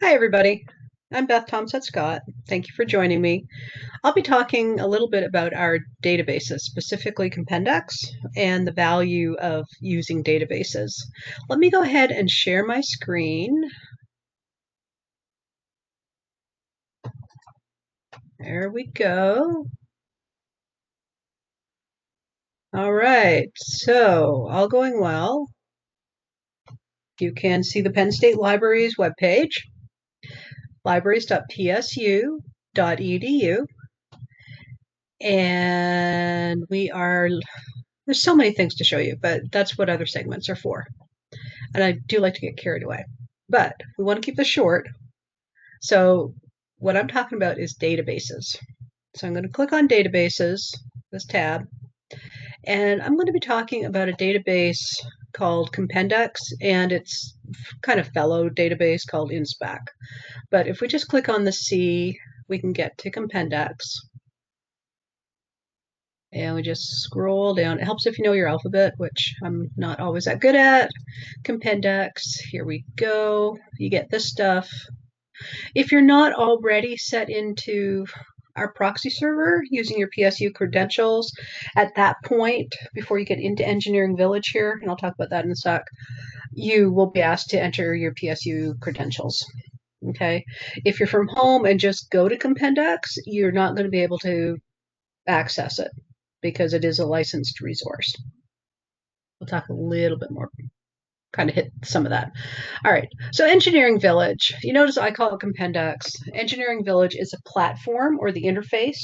Hi, everybody. I'm Beth Thomsett-Scott. Thank you for joining me. I'll be talking a little bit about our databases, specifically Compendex, and the value of using databases. Let me go ahead and share my screen. There we go. All right, so all going well. You can see the Penn State Library's webpage, libraries.psu.edu, and there's so many things to show you, but that's what other segments are for. And I do like to get carried away. But we want to keep this short. So what I'm talking about is databases. So I'm going to click on databases, this tab, and I'm going to be talking about a database called Compendex and its kind of fellow database called Inspec. But if we just click on the C, we can get to Compendex. And we just scroll down. It helps if you know your alphabet, which I'm not always that good at. Compendex, here we go. You get this stuff. If you're not already set into our proxy server using your PSU credentials, at that point, before you get into Engineering Village here, and I'll talk about that in a sec, you will be asked to enter your PSU credentials. Okay. If you're from home and just go to Compendex, you're not going to be able to access it because it is a licensed resource. We'll talk a little bit more, kind of hit some of that. All right, so Engineering Village. You notice I call it Compendex. Engineering Village is a platform or the interface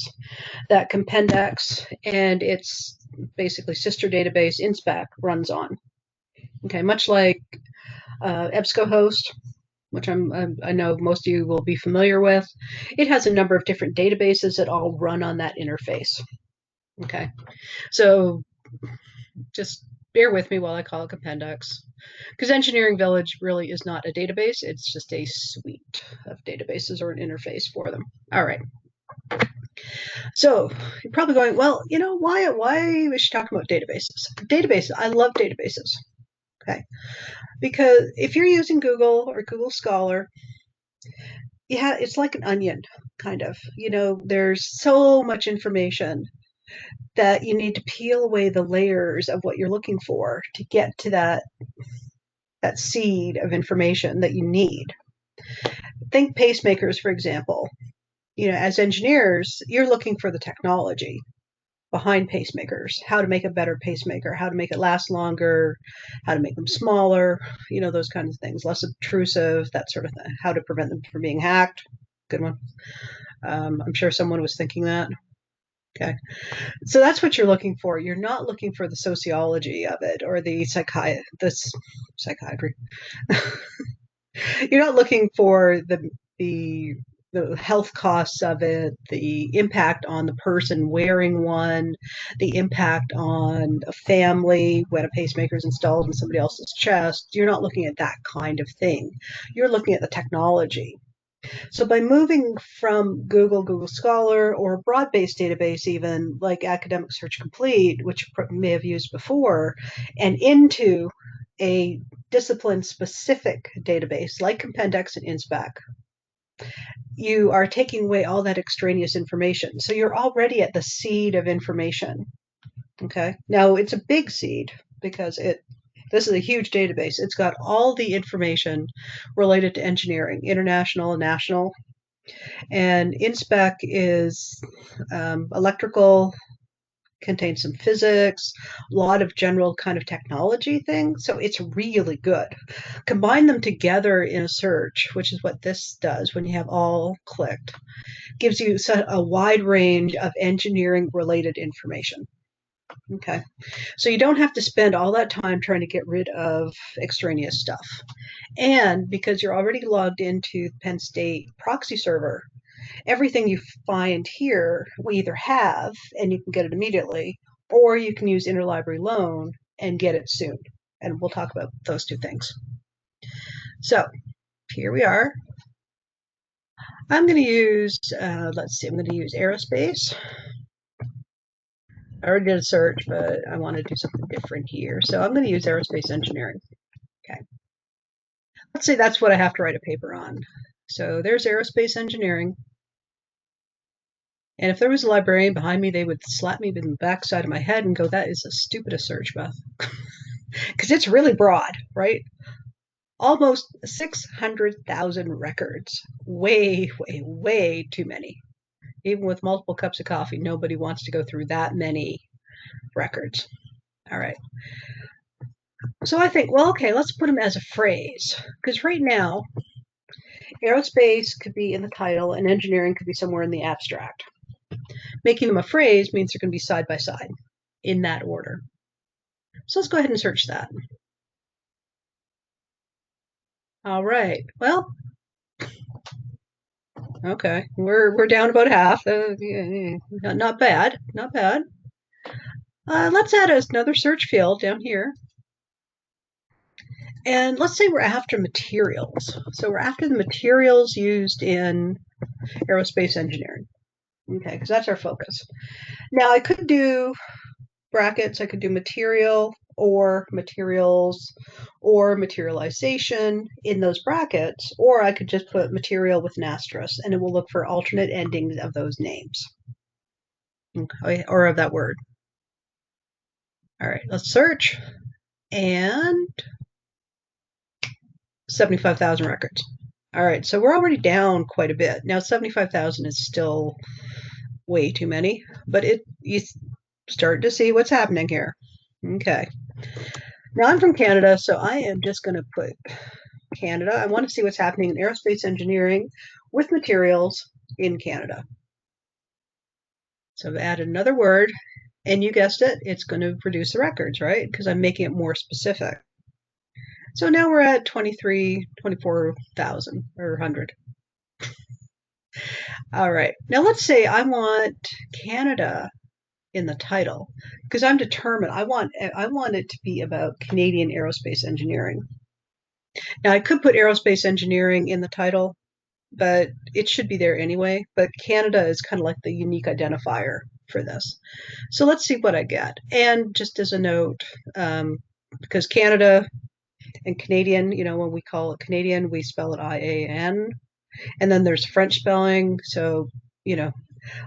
that Compendex and its basically sister database Inspec runs on. Okay, much like EBSCOhost, which I know most of you will be familiar with. It has a number of different databases that all run on that interface. Okay, so just bear with me while I call it Compendex, because Engineering Village really is not a database. It's just a suite of databases or an interface for them. All right. So you're probably going, well, why we should talk about databases? Databases, I love databases. Okay. Because if you're using Google or Google Scholar, yeah, it's like an onion, kind of. There's so much information that you need to peel away the layers of what you're looking for to get to that seed of information that you need. Think pacemakers, for example. As engineers, you're looking for the technology behind pacemakers, how to make a better pacemaker, how to make it last longer, how to make them smaller, those kinds of things, less obtrusive, that sort of thing, how to prevent them from being hacked. Good one. I'm sure someone was thinking that. Okay. So that's what you're looking for. You're not looking for the sociology of it or the psychiatry. You're not looking for the health costs of it, the impact on the person wearing one, the impact on a family when a pacemaker is installed in somebody else's chest. You're not looking at that kind of thing. You're looking at the technology. So by moving from Google Scholar, or a broad-based database even like Academic Search Complete, which you may have used before, and into a discipline-specific database like Compendex and Inspec, you are taking away all that extraneous information. So you're already at the seed of information. Okay. Now it's a big seed because this is a huge database. It's got all the information related to engineering, international and national. And Inspec is electrical, contains some physics, a lot of general kind of technology things. So it's really good. Combine them together in a search, which is what this does when you have all clicked, gives you a wide range of engineering related information. Okay. So you don't have to spend all that time trying to get rid of extraneous stuff. And because you're already logged into the Penn State proxy server, everything you find here we either have and you can get it immediately, or you can use interlibrary loan and get it soon. And we'll talk about those two things. So here we are. I'm going to use, let's see, I'm going to use aerospace. I already did a search, but I want to do something different here. So I'm going to use aerospace engineering. Okay. Let's say that's what I have to write a paper on. So there's aerospace engineering. And if there was a librarian behind me, they would slap me in the backside of my head and go, that is the stupidest search, Beth. Because it's really broad, right? Almost 600,000 records. Way, way, way too many. Even with multiple cups of coffee, nobody wants to go through that many records. All right. So I think, well, okay, let's put them as a phrase. Because right now, aerospace could be in the title and engineering could be somewhere in the abstract. Making them a phrase means they're going to be side by side in that order. So let's go ahead and search that. All right. Well, okay. We're down about half. Not bad. Not bad. Let's add another search field down here. And let's say we're after materials. So we're after the materials used in aerospace engineering. Okay, because that's our focus. Now I could do brackets, I could do material or materials or materialization in those brackets, or I could just put material with an asterisk and it will look for alternate endings of those names. Okay, or of that word. All right, let's search. And 75,000 records. All right, so we're already down quite a bit. Now 75,000 is still way too many, but you start to see what's happening here. Okay. Now I'm from Canada, so I am just going to put Canada. I want to see what's happening in aerospace engineering with materials in Canada. So I've added another word, and you guessed it, it's going to produce the records, right? Because I'm making it more specific. So now we're at 24,000 or 100. All right. Now let's say I want Canada in the title because I'm determined. I want it to be about Canadian aerospace engineering. Now I could put aerospace engineering in the title, but it should be there anyway. But Canada is kind of like the unique identifier for this. So let's see what I get. And just as a note, because Canada and Canadian, when we call it Canadian, we spell it IAN. And then there's French spelling. So,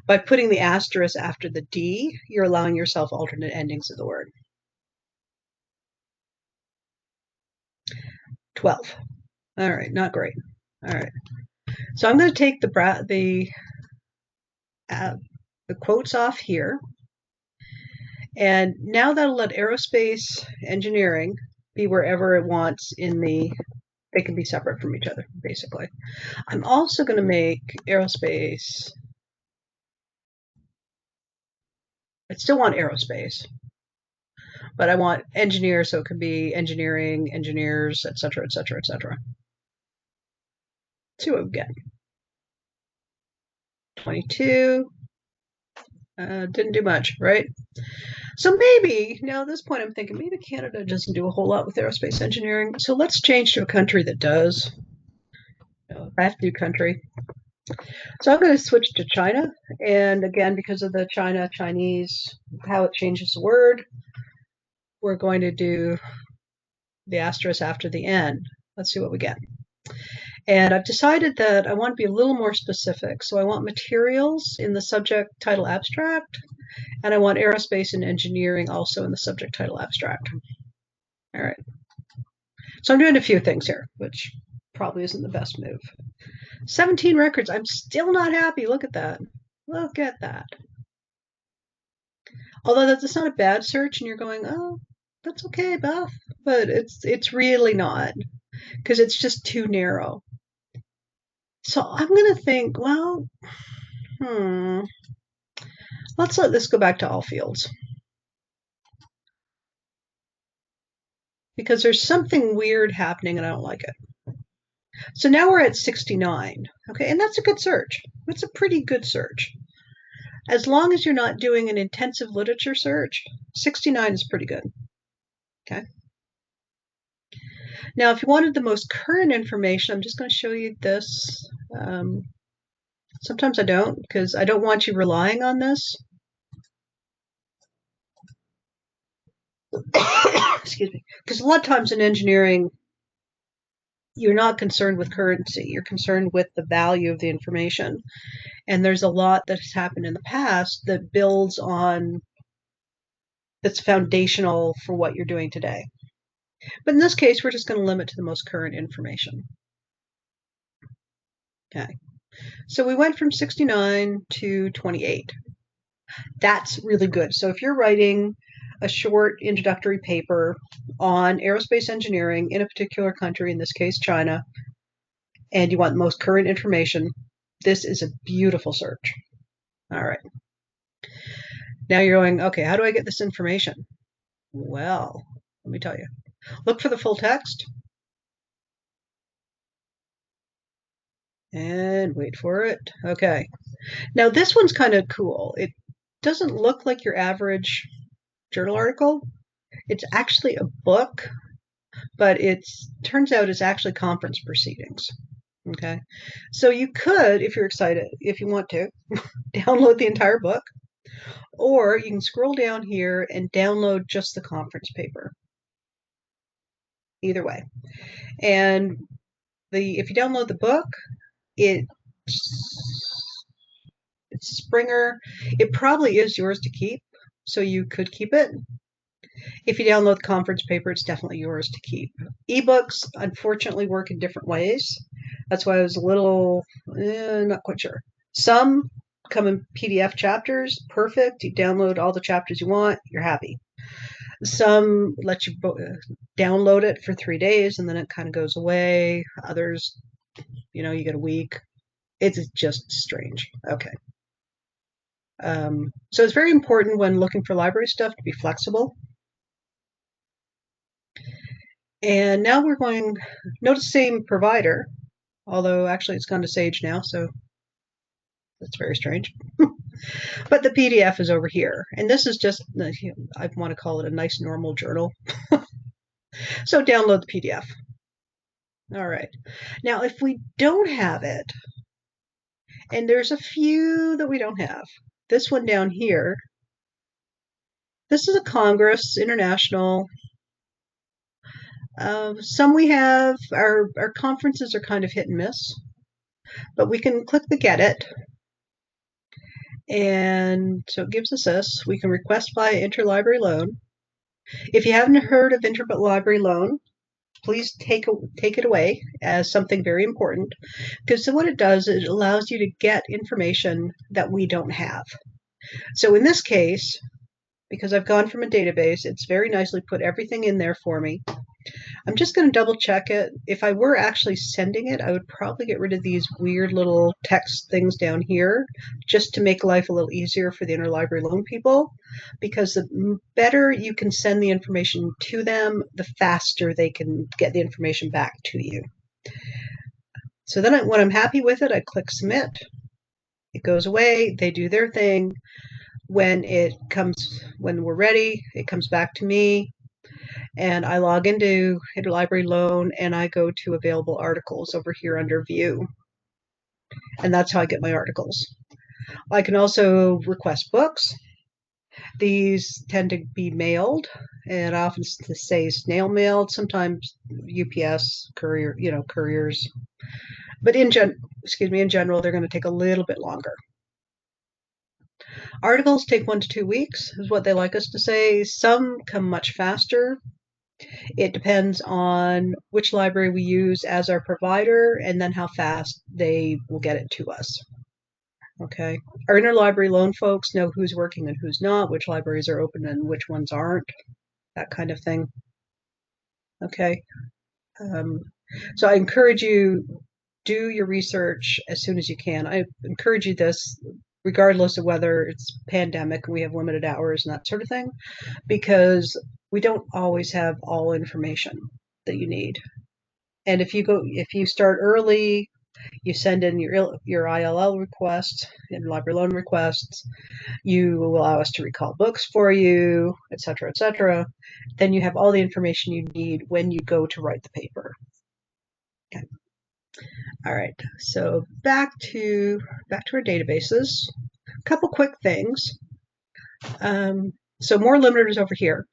by putting the asterisk after the D, you're allowing yourself alternate endings of the word. 12. All right, not great. All right. So I'm going to take the quotes off here. And now that'll let aerospace engineering be wherever it wants they can be separate from each other, basically. I'm also going to make aerospace, I still want aerospace, but I want engineer, so it could be engineering, engineers, et cetera, et cetera, et cetera. See what we get. 22. Didn't do much, right? So maybe, now at this point I'm thinking maybe Canada doesn't do a whole lot with aerospace engineering. So let's change to a country that does. I have to do country. So I'm going to switch to China. And again, because of the Chinese, how it changes the word, we're going to do the asterisk after the N. Let's see what we get. And I've decided that I want to be a little more specific. So I want materials in the subject title abstract, and I want aerospace and engineering also in the subject title abstract. All right. So I'm doing a few things here, which probably isn't the best move. 17 records. I'm still not happy. Look at that. Look at that. Although that's not a bad search, and you're going, oh, that's okay, Beth. But it's really not, because it's just too narrow. So I'm going to think, well, let's let this go back to all fields. Because there's something weird happening and I don't like it. So now we're at 69. Okay, and that's a good search. It's a pretty good search. As long as you're not doing an intensive literature search, 69 is pretty good. Okay. Now, if you wanted the most current information, I'm just going to show you this. Sometimes I don't, because I don't want you relying on this. Excuse me. Because a lot of times in engineering, you're not concerned with currency. You're concerned with the value of the information. And there's a lot that has happened in the past that builds on, that's foundational for what you're doing today. But in this case, we're just going to limit to the most current information. Okay. So we went from 69 to 28. That's really good. So if you're writing a short introductory paper on aerospace engineering in a particular country, in this case, China, and you want the most current information, this is a beautiful search. All right. Now you're going, okay, how do I get this information? Well, let me tell you. Look for the full text and wait for it. Okay. Now this one's kind of cool. It doesn't look like your average journal article. It's actually a book, but it turns out it's actually conference proceedings. Okay. So you could, if you're excited, if you want to, download the entire book, or you can scroll down here and download just the conference paper. Either way. And if you download the book, it's Springer. It probably is yours to keep, so you could keep it. If you download the conference paper, it's definitely yours to keep. Ebooks, unfortunately, work in different ways. That's why I was a little not quite sure. Some come in PDF chapters, perfect. You download all the chapters you want, you're happy. Some let you download it for 3 days and then it kind of goes away. Others, you get a week. It's just strange. Okay. So it's very important when looking for library stuff to be flexible. And now we're going, notice same provider, although actually it's gone to Sage now, so that's very strange. But the PDF is over here. And this is just, I want to call it a nice normal journal. So download the PDF. All right. Now, if we don't have it, and there's a few that we don't have, this one down here, this is a Congress International. Some we have, our conferences are kind of hit and miss, but we can click the Get It. And so it gives us this. We can request via interlibrary loan. If you haven't heard of interlibrary loan, please take it away as something very important, because what it does is it allows you to get information that we don't have. So in this case, because I've gone from a database, it's very nicely put everything in there for me. I'm just going to double check it. If I were actually sending it, I would probably get rid of these weird little text things down here just to make life a little easier for the interlibrary loan people, because the better you can send the information to them, the faster they can get the information back to you. So then when I'm happy with it, I click submit. It goes away. They do their thing. When we're ready, it comes back to me. And I log into Interlibrary Loan and I go to available articles over here under view. And that's how I get my articles. I can also request books. These tend to be mailed, and I often say snail mailed, sometimes UPS, courier, couriers. But in general, they're going to take a little bit longer. Articles take 1 to 2 weeks, is what they like us to say. Some come much faster. It depends on which library we use as our provider and then how fast they will get it to us. Okay. Our interlibrary loan folks know who's working and who's not, which libraries are open and which ones aren't, that kind of thing. Okay. So I encourage you, do your research as soon as you can. I encourage you this, regardless of whether it's pandemic and we have limited hours and that sort of thing, because we don't always have all information that you need. And if you start early, you send in your ILL requests, interlibrary loan requests, you allow us to recall books for you, etc., then you have all the information you need when you go to write the paper. Okay. All right, so back to our databases. A couple quick things. So more limiters over here.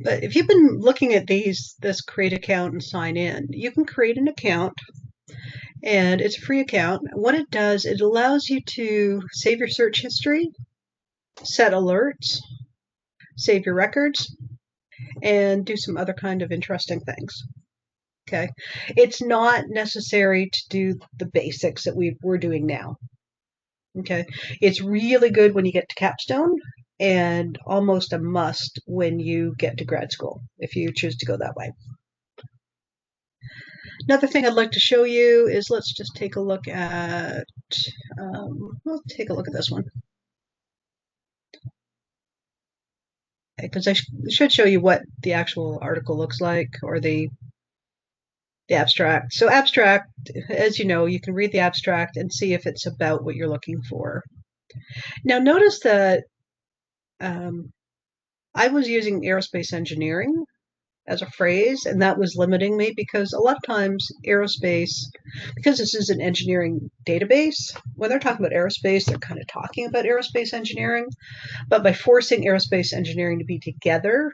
But if you've been looking at this create account and sign in, you can create an account and it's a free account. What it does, it allows you to save your search history, set alerts, save your records, and do some other kind of interesting things. Okay. It's not necessary to do the basics that we're doing now. Okay. It's really good when you get to capstone and almost a must when you get to grad school, if you choose to go that way. Another thing I'd like to show you is let's just take a look at, we'll take a look at this one. Because I should show you what the actual article looks like, or the abstract. So abstract, as you know, you can read the abstract and see if it's about what you're looking for. Now notice that I was using aerospace engineering as a phrase, and that was limiting me because a lot of times aerospace, because this is an engineering database, when they're talking about aerospace, they're kind of talking about aerospace engineering. But by forcing aerospace engineering to be together,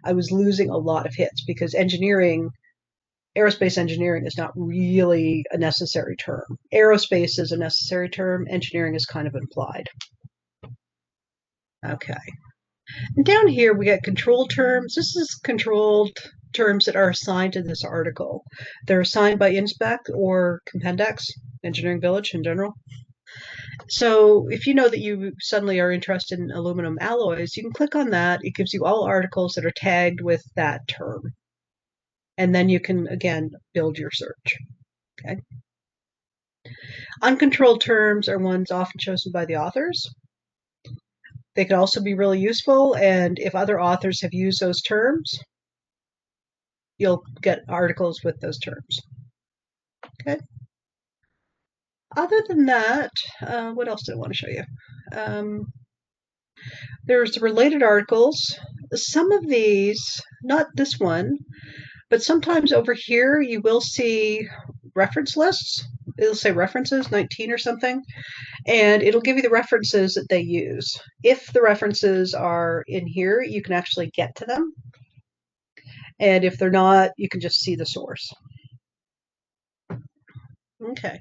I was losing a lot of hits because aerospace engineering is not really a necessary term. Aerospace is a necessary term. Engineering is kind of implied. Okay. And down here we got control terms. This is controlled terms that are assigned to this article. They're assigned by Inspec or Compendex, Engineering Village in general. So if you know that you suddenly are interested in aluminum alloys, you can click on that. It gives you all articles that are tagged with that term. And then you can, again, build your search. Okay. Uncontrolled terms are ones often chosen by the authors. They can also be really useful, and if other authors have used those terms, you'll get articles with those terms. Okay. Other than that, what else did I want to show you? There's related articles. Some of these, not this one, but sometimes over here you will see reference lists. It'll say references 19 or something, and it'll give you the references that they use. If the references are in here, you can actually get to them. And if they're not, you can just see the source. Okay.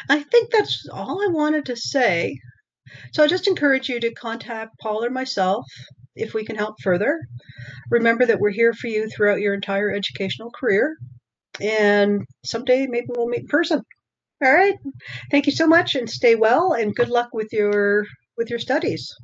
I think that's all I wanted to say. So I just encourage you to contact Paul or myself if we can help further. Remember that we're here for you throughout your entire educational career. And someday maybe we'll meet in person. All right. Thank you so much and stay well and good luck with your studies.